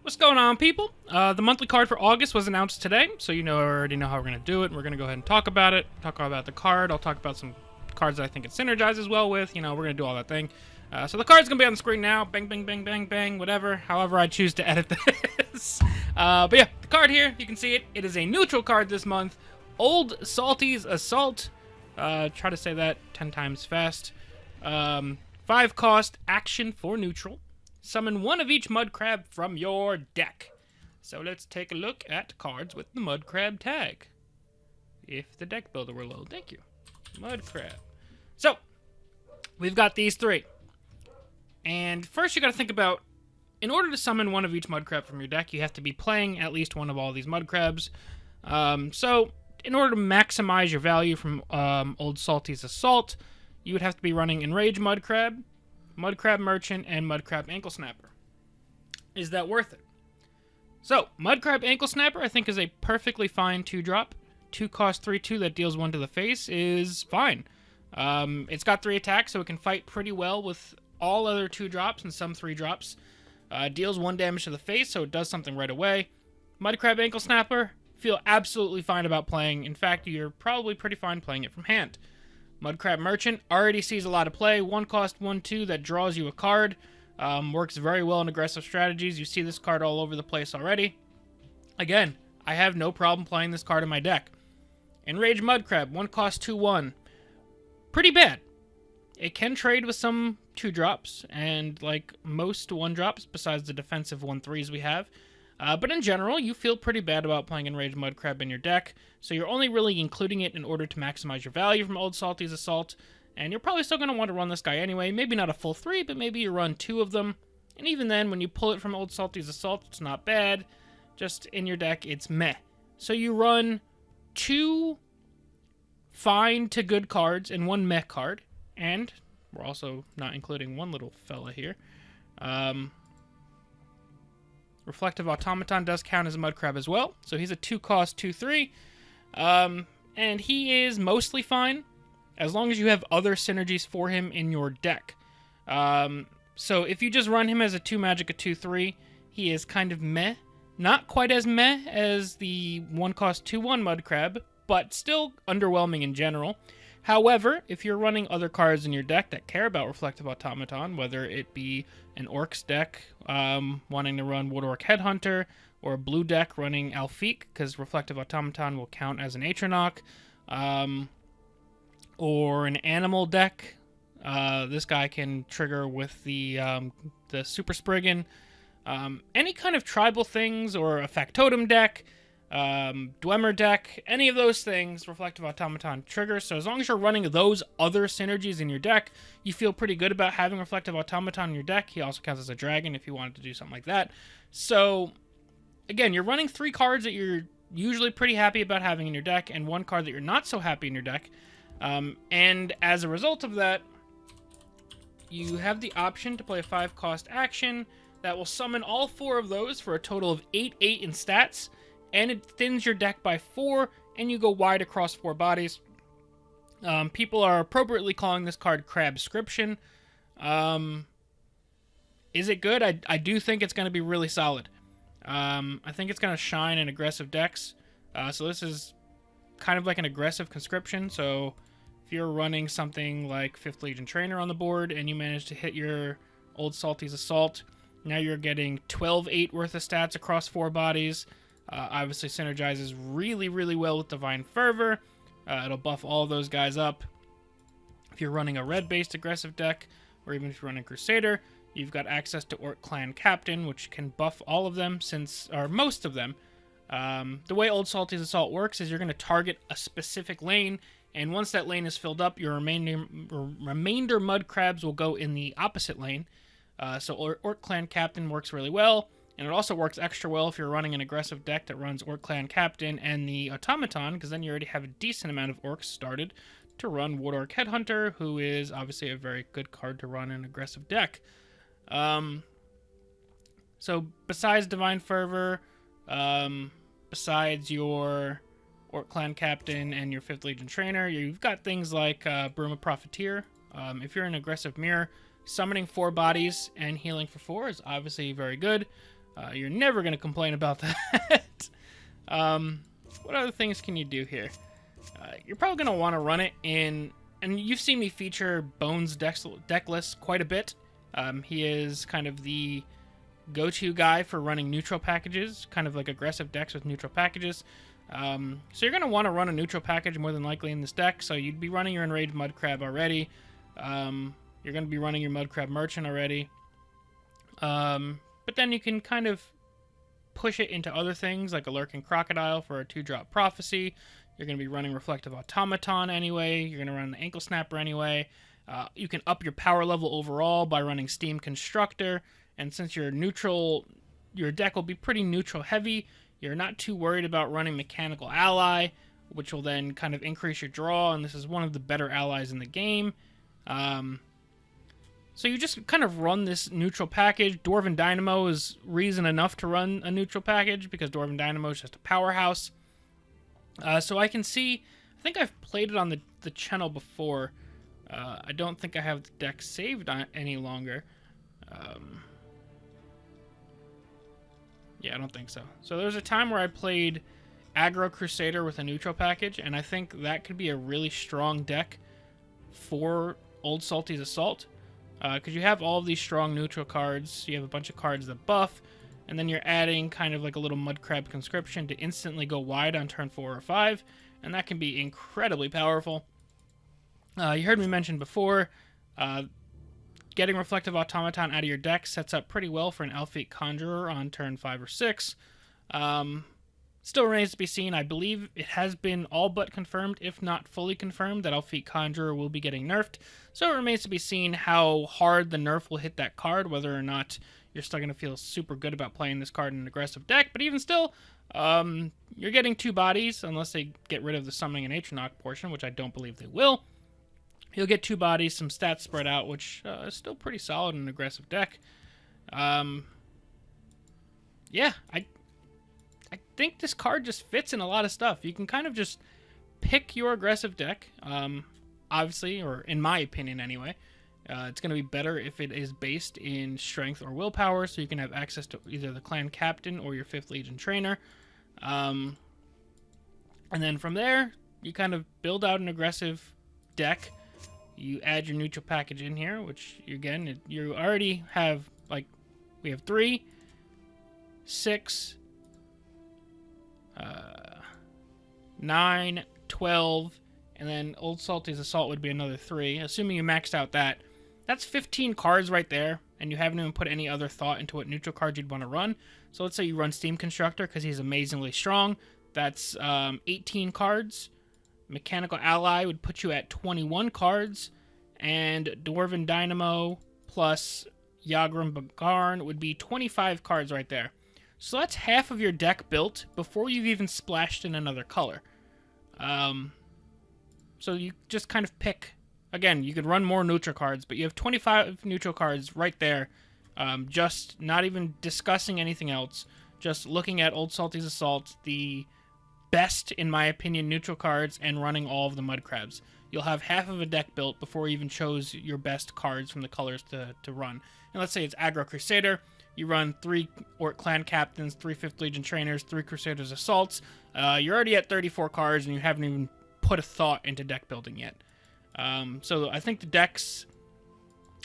What's going on, people? The monthly card for August was announced today, so already know how we're going to do it. We're going to go ahead and talk about it, talk about the card. I'll talk about some cards that I think it synergizes well with. We're going to do all that thing. So the card's going to be on the screen now. Bang, bang, bang, bang, bang, whatever. However I choose to edit this. But yeah, the card here, you can see it. It is a neutral card this month. Old Salty's Assault. Try to say that 10 times fast. 5 cost action for neutral. Summon one of each mud crab from your deck. So let's take a look at cards with the mud crab tag. If the deck builder will load. Thank you. Mud crab. So, we've got these 3. And first you got to think about, in order to summon one of each mud crab from your deck, you have to be playing at least one of all these mud crabs. So, in order to maximize your value from Old Salty's Assault, you would have to be running Enrage Mud Crab, Mud Crab Merchant, and Mud Crab Ankle Snapper. Is that worth it? So, Mud Crab Ankle Snapper I think is a perfectly fine 2-drop. 2 cost 3/2 that deals 1 to the face is fine. It's got 3 attacks, so it can fight pretty well with all other 2-drops and some 3-drops. Deals 1 damage to the face, so it does something right away. Mud Crab Ankle Snapper, feel absolutely fine about playing. In fact, you're probably pretty fine playing it from hand. Mud Crab Merchant already sees a lot of play. 1 cost 1/2 that draws you a card. Works very well in aggressive strategies. You see this card all over the place already. Again, I have no problem playing this card in my deck. Enraged Mud Crab, 1 cost 2/1. Pretty bad. It can trade with some 2-drops, and like most 1-drops, besides the defensive 1/3s we have. But in general, you feel pretty bad about playing Enraged Mud Crab in your deck, so you're only really including it in order to maximize your value from Old Salty's Assault, and you're probably still going to want to run this guy anyway. Maybe not a full 3, but maybe you run 2 of them, and even then, when you pull it from Old Salty's Assault, it's not bad. Just in your deck, it's meh. So you run 2 fine to good cards and 1 meh card, and we're also not including one little fella here. Reflective Automaton does count as a mud crab as well, so he's a 2 cost 2/3, and he is mostly fine as long as you have other synergies for him in your deck. So if you just run him as a 2 magic, a 2/3, he is kind of meh. Not quite as meh as the 1 cost 2/1 mud crab, but still underwhelming in general. However, if you're running other cards in your deck that care about Reflective Automaton, whether it be an Orcs deck wanting to run Wood Orc Headhunter, or a blue deck running Alfiq, because Reflective Automaton will count as an Atronach, or an animal deck, this guy can trigger with the Super Spriggan. Any kind of tribal things, or a Factotum deck, Dwemer deck, any of those things, Reflective Automaton triggers. So as long as you're running those other synergies in your deck, you feel pretty good about having Reflective Automaton in your deck. He also counts as a dragon if you wanted to do something like that. So again, you're running 3 cards that you're usually pretty happy about having in your deck, and 1 card that you're not so happy in your deck. And as a result of that, you have the option to play a 5 cost action that will summon all 4 of those for a total of 8/8 in stats. And it thins your deck by 4, and you go wide across 4 bodies. People are appropriately calling this card Crabscription. Is it good? I do think it's going to be really solid. I think it's going to shine in aggressive decks. So this is kind of like an aggressive conscription. So if you're running something like 5th Legion Trainer on the board, and you manage to hit your Old Salty's Assault, now you're getting 12/8 worth of stats across 4 bodies. Obviously synergizes really, really well with Divine Fervor. It'll buff all of those guys up. If you're running a red-based aggressive deck, or even if you're running Crusader, you've got access to Orc Clan Captain, which can buff all of them, or most of them. The way Old Salty's Assault works is you're going to target a specific lane, and once that lane is filled up, your remainder mud crabs will go in the opposite lane. So Orc Clan Captain works really well. And it also works extra well if you're running an aggressive deck that runs Orc Clan Captain and the Automaton, because then you already have a decent amount of Orcs started to run Wood Orc Headhunter, who is obviously a very good card to run in an aggressive deck. So besides Divine Fervor, besides your Orc Clan Captain and your 5th Legion Trainer, you've got things like Bruma Profiteer. If you're an aggressive mirror, summoning 4 bodies and healing for 4 is obviously very good. You're never going to complain about that. What other things can you do here? You're probably going to want to run it in... And you've seen me feature Bones decklist quite a bit. He is kind of the go-to guy for running neutral packages, kind of like aggressive decks with neutral packages. So you're going to want to run a neutral package more than likely in this deck. So you'd be running your Enraged Mudcrab already. You're going to be running your Mudcrab Merchant already. But then you can kind of push it into other things, like a Lurking Crocodile for a 2-drop Prophecy. You're going to be running Reflective Automaton anyway. You're going to run the Ankle Snapper anyway. You can up your power level overall by running Steam Constructor. And since you're neutral, your deck will be pretty neutral heavy. You're not too worried about running Mechanical Ally, which will then kind of increase your draw. And this is one of the better allies in the game. So you just kind of run this neutral package. Dwarven Dynamo is reason enough to run a neutral package because Dwarven Dynamo is just a powerhouse. So I can see, I think I've played it on the channel before. I don't think I have the deck saved on any longer. Yeah, I don't think so. So there was a time where I played Aggro Crusader with a neutral package, and I think that could be a really strong deck for Old Salty's Assault. Because you have all of these strong neutral cards. You have a bunch of cards that buff, and then you're adding kind of like a little Mudcrab Conscription to instantly go wide on turn 4 or 5, and that can be incredibly powerful. You heard me mention before, getting Reflective Automaton out of your deck sets up pretty well for an Elfate Conjurer on turn 5 or 6. Still remains to be seen. I believe it has been all but confirmed, if not fully confirmed, that Elfate Conjurer will be getting nerfed. So it remains to be seen how hard the nerf will hit that card, whether or not you're still going to feel super good about playing this card in an aggressive deck. But even still, you're getting 2 bodies, unless they get rid of the Summoning and Atronach portion, which I don't believe they will. You'll get 2 bodies, some stats spread out, which is still pretty solid in an aggressive deck. Yeah, I think this card just fits in a lot of stuff. You can kind of just pick your aggressive deck, obviously, or in my opinion anyway. It's going to be better if it is based in strength or willpower, so you can have access to either the clan captain or your 5th Legion trainer. And then from there, you kind of build out an aggressive deck. You add your neutral package in here, which, again, you already have, like, we have 3, 6, 9, 12, and then Old Salty's Assault would be another 3. Assuming you maxed out that, that's 15 cards right there, and you haven't even put any other thought into what neutral cards you'd want to run. So let's say you run Steam Constructor because he's amazingly strong. That's 18 cards. Mechanical Ally would put you at 21 cards, and Dwarven Dynamo plus Yagrum Bagarn would be 25 cards right there. So that's half of your deck built before you've even splashed in another color. So you just kind of pick. Again, you could run more neutral cards, but you have 25 neutral cards right there. Just not even discussing anything else. Just looking at Old Salty's Assault, the best, in my opinion, neutral cards, and running all of the Mudcrabs. You'll have half of a deck built before you even chose your best cards from the colors to run. And let's say it's Aggro Crusader. You run 3 Orc Clan Captains, 3 5th Legion Trainers, 3 Crusaders Assaults. You're already at 34 cards, and you haven't even put a thought into deck building yet. So I think the decks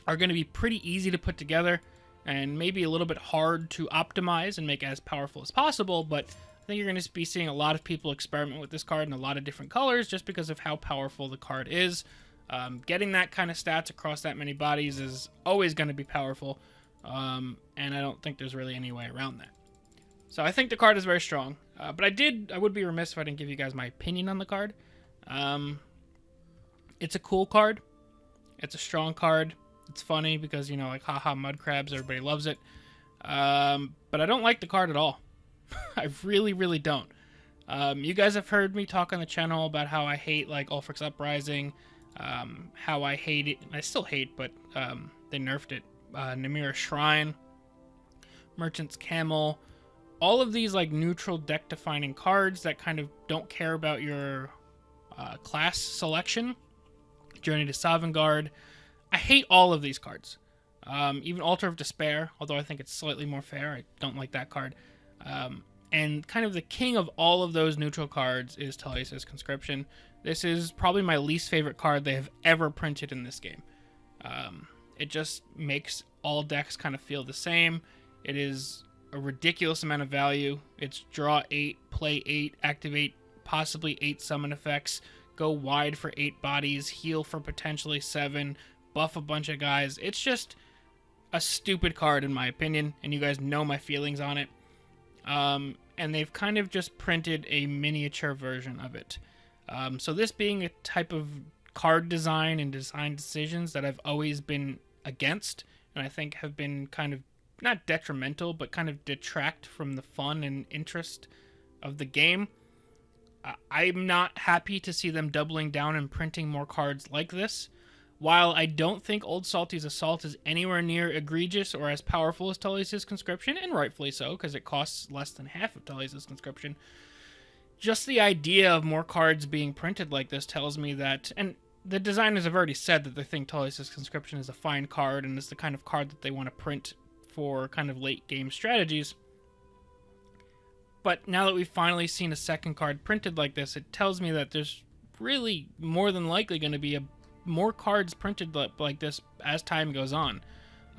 are going to be pretty easy to put together, and maybe a little bit hard to optimize and make as powerful as possible, but I think you're going to be seeing a lot of people experiment with this card in a lot of different colors just because of how powerful the card is. Getting that kind of stats across that many bodies is always going to be powerful. And I don't think there's really any way around that. So I think the card is very strong. But I would be remiss if I didn't give you guys my opinion on the card. It's a cool card. It's a strong card. It's funny because, you know, like, haha, Mudcrabs, everybody loves it. But I don't like the card at all. I really, really don't. You guys have heard me talk on the channel about how I hate, like, Ulfric's Uprising, how I hate it. I still hate, but they nerfed it. Namira Shrine, Merchant's Camel, all of these like neutral deck defining cards that kind of don't care about your class selection. Journey to Sovngarde. I hate all of these cards. Even Altar of Despair, although I think it's slightly more fair. I don't like that card. And kind of the king of all of those neutral cards is Talentsy Conscription. This is probably my least favorite card they have ever printed in this game. It just makes all decks kind of feel the same. It is a ridiculous amount of value. It's draw 8, play 8, activate possibly 8 summon effects, go wide for 8 bodies, heal for potentially 7, buff a bunch of guys. It's just a stupid card in my opinion, and you guys know my feelings on it. And they've kind of just printed a miniature version of it. So this being a type of card design and design decisions that I've always been against, and I think have been kind of not detrimental, but kind of detract from the fun and interest of the game. I'm not happy to see them doubling down and printing more cards like this. While I don't think Old Salty's Assault is anywhere near egregious or as powerful as Talentsy's Conscription, and rightfully so, because it costs less than half of Talentsy's Conscription, just the idea of more cards being printed like this tells me that, and the designers have already said that they think Talentsy's Conscription is a fine card and is the kind of card that they want to print for kind of late game strategies. But now that we've finally seen a second card printed like this, it tells me that there's really more than likely going to be more cards printed like this as time goes on.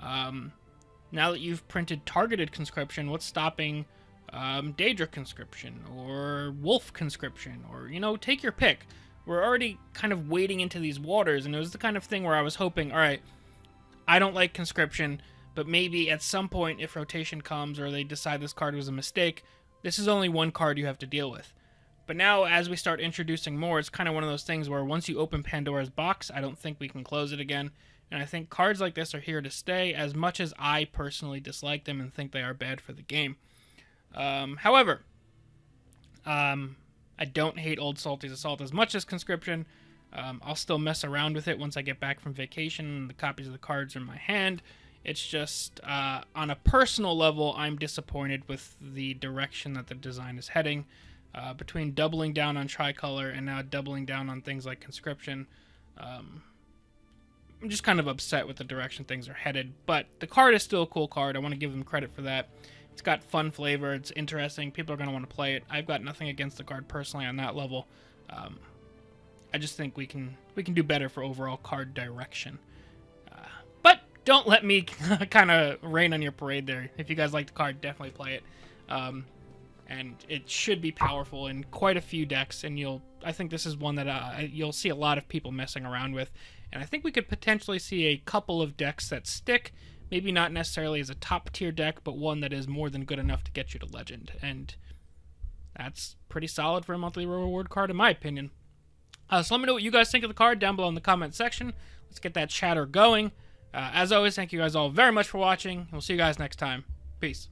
Now that you've printed Targeted Conscription, what's stopping Daedra Conscription or Wolf Conscription, or, you know, take your pick. We're already kind of wading into these waters, and it was the kind of thing where I was hoping, all right, I don't like Conscription, but maybe at some point if rotation comes or they decide this card was a mistake, this is only one card you have to deal with. But now, as we start introducing more, it's kind of one of those things where once you open Pandora's box, I don't think we can close it again. And I think cards like this are here to stay, as much as I personally dislike them and think they are bad for the game. However, I don't hate Old Salty's Assault as much as Conscription. I'll still mess around with it once I get back from vacation and the copies of the cards are in my hand. It's just, on a personal level, I'm disappointed with the direction that the design is heading. Between doubling down on Tricolor and now doubling down on things like Conscription, I'm just kind of upset with the direction things are headed. But the card is still a cool card. I want to give them credit for that. It's got fun flavor. It's interesting. People are going to want to play it. I've got nothing against the card personally on that level. I just think we can do better for overall card direction. But don't let me kind of rain on your parade there. If you guys like the card, definitely play it. And it should be powerful in quite a few decks, and I think this is one that you'll see a lot of people messing around with, and I think we could potentially see a couple of decks that stick, maybe not necessarily as a top tier deck, but one that is more than good enough to get you to Legend, and that's pretty solid for a monthly reward card in my opinion. So let me know what you guys think of the card down below in the comment section. Let's get that chatter going. As always, thank you guys all very much for watching, and we'll see you guys next time. Peace.